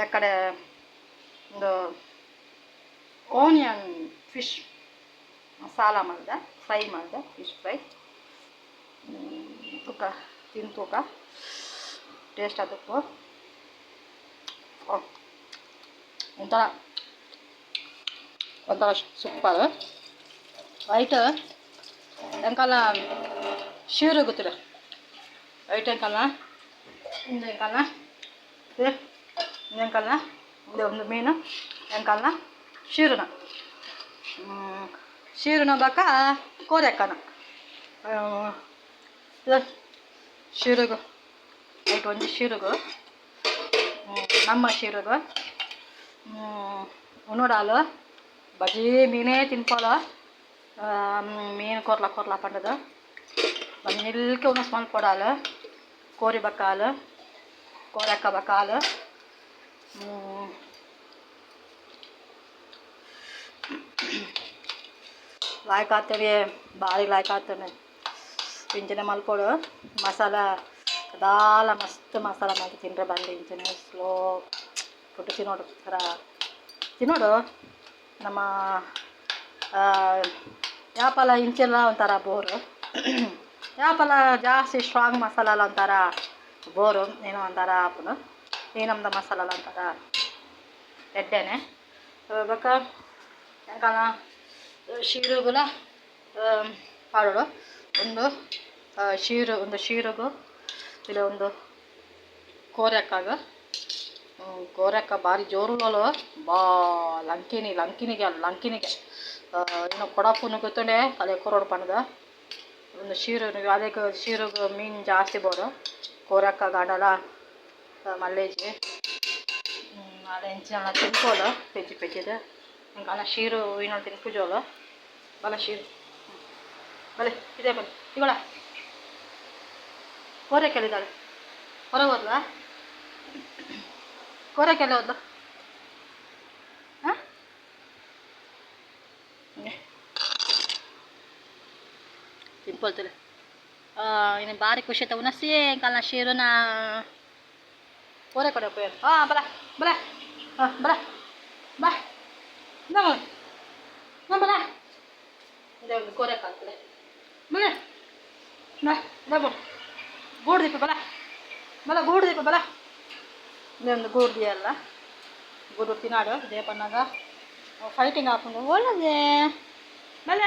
ಯಾಕಡೆ ಒಂದು onion fish masala ಮಾಡಿದೆ, ಫ್ರೈ ಮಾಡಿದೆ, ಫಿಶ್ ಫ್ರೈ. ತೂಕ ತಿನ್ ತೂಕ ಟೇಸ್ಟ್ ಅದಕ್ಕೂ ಒಂಥರ ಒಂಥರ ಸೂಪರ್. ವೈಟ್ ಎಂಕಲ್ನ ಶೀರು ಗೊತ್ತಿಲ್ಲ, ವೈಟ್ ಎಂಕಲ್ನ ಇಂದು ಎಂಕಲ್ನ ಇದು ಎಂಕಲ್ನ ಇದು ಒಂದು ಮೀನು ಎಂಕಲ್ನ ಶೀರುನ ಬಾಕ ಕೋರೆಕ್ಕನ ಇದು ಶೀರುಗು ವೈಟ್ ಒಂಜಿ ಶೀರುಗು ನಮ್ಮ ಶೀರುಗು ಉನ್ನೋಡಾಲು ಬಜಿ ಮೀನೇ ತಿನ್ಪೋಲ ಮೀನು ಕೊರ್ಲ ಪಂಡದು ಬಂದಿಲ್ಕೆ ಉನ್ನ ಸ್ಮಲ್ ಕೊಡಾಲು ಕೋರಿ ಬಕ್ಕಾಲು ಕೋರೆಕ್ಕ ಬಕ್ಕಾಲು ಲಾಯ್ಕ್ ಆಗ್ತೇವೆ, ಭಾರಿ ಲಾಯ್ಕ್ ಆಗ್ತೇನೆ. ಇಂಚಿನ ಮಲ್ಪೋಡು ಮಸಾಲ ಕದಾಲ ಮಸ್ತ್ ಮಸಾಲ ಮಾಡಿ ತಿಂದರೆ ಬಂದು ಇಂಚಿನ ಸ್ಲೋ ಫುಡ್ ತಿನ್ನೋಡು ಥರ ತಿನ್ನೋಡು. ನಮ್ಮ ಯಾಪಲ ಇಂಚೆಲ್ಲ ಒಂಥರ ಬೋರು, ಯಾಪಲ ಜಾಸ್ತಿ ಸ್ಟ್ರಾಂಗ್ ಮಸಾಲ ಎಲ್ಲ ಒಂಥರ ಬೋರು, ಏನೋ ಒಂಥರ ಆಪನು. ಈ ನಮ್ದು ಮಸಾಲ ಎಲ್ಲ ಒಂಥರ ಎಡ್ಡೆನೆ ಬೇಕಾ ಯಾಕಲ್ಲ ಶೀರುಗುಲ ಪಾಡೋಡು. ಒಂದು ಶೀರುಗು ಇಲ್ಲ ಒಂದು ಕೋರೆಕ್ಕ ಭಾರಿ ಜೋರುಗಳು ಬಾ ಲಂಕಿನಿಗೆ ಏನೋ ಕೊಡಪುನು ಗೊತ್ತಂಡೆ ಅದೇ ಕೊರೋಡು ಪಣದ ಒಂದು ಶೀರು ಅದಕ್ಕೆ ಶೀರುಗು ಮೀನು ಜಾಸ್ತಿ ಬೋಡು ಕೋರೆಕ್ಕ ಗಾಡಲ ಮಲ್ಲೇಜಿ ಅದೇ ಇಂಚಿನ ತಿನ್ಕೋಲು ಪೆಜ್ಜಿದು ಇಂಕಲ್ಲ ಶೀರು ಇನ್ನೊಂದು ತಿನ್ಪುಜೋಲು ಬಲ ಶೀರು ಬಲೆ ಇದೇ ಬಲೆ ಇವಳ ಕೋರೆಕ್ಕೆಲ್ಲಿದ್ದಾಳೆ ಹೊರಗೆ ಹೋದ್ಲಾ? ಕೋರೆಕ್ಕೆಲ್ಲ ಹೋದ್ಲು? ಹಾಂ ತಿನ್ಕೊಳ್ತಿಲ್ಲ ಇನ್ನು ಭಾರಿ ಖುಷಿ ಆಯ್ತು ಉನಸಿ ಇಂಕಲ್ಲ ಶೀರುನ ಕೋರೆ ಕೊಡೆ ಉಪಯೋಗ ಬಲ ನಮ್ಮ ಬಲ ಇದೇ ಒಂದು ಕೋರೆ ಕಾಲ್ತದೆ ಬಲ ಗೂಡು ದೀಪ ಬಲ ಗೂಡು ದೀಪ ಬಲ ಇದೇ ಒಂದು ಗೂಡ್ದಿ ಅಲ್ಲ ಗೂಡು ತಿನ್ನಾಡು ದೇಪನ್ನಾಗ ಫೈಟಿಂಗ್ ಹಾಕೊಂಡು ಒಳ್ಳದೆ ಬಲ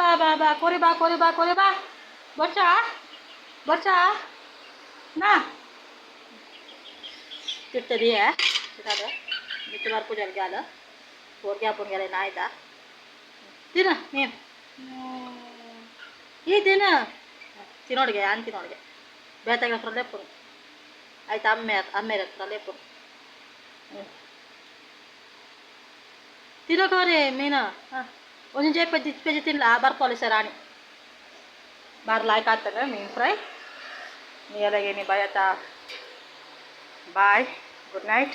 ಬಾ ಕೋರಿ ಬಾ ಬರ್ಚಾ ನಾ ತಿರ್ತದೀಯ ತಿನ್ನೋದು ಮಿತ್ತುಮಾರು ಪೂಜೆಗೆ ಅಲ್ಲ ಹೋರ್ಗೆ ಹಬ್ಬನಿಗೆಲ್ಲ ನಾಯ್ದ ತಿನ್ನ ನೀನು ಈ ತಿನ್ನ ತಿನ್ನೋಡಿಗೆ ಆನ್ ತಿನ್ನೋಡಿಗೆ ಬೇತಾಗ ಹತ್ರ ಲೇಪುನು ಆಯ್ತು ಅಮ್ಮೇರ ಹತ್ರ ಲೇಪುನು ತಿನ್ನೋಕೋರಿ ಮೀನು ಒಂದು ಪೆಜ್ಜಿ ತಿನ್ನಲ ಬರ್ಕೋಲಿ ಸರ್ ರಾಣಿ ಬಾರ್ ಲಾಯ್ಕ್ ಆಗ್ತದೆ ಮೀನು ಫ್ರೈ ನೀ ಎಲ್ಲಗೇನಿ ಬಾಯ್ ಆಯ್ತಾ ಬಾಯ್ ಗುಡ್ ನೈಟ್.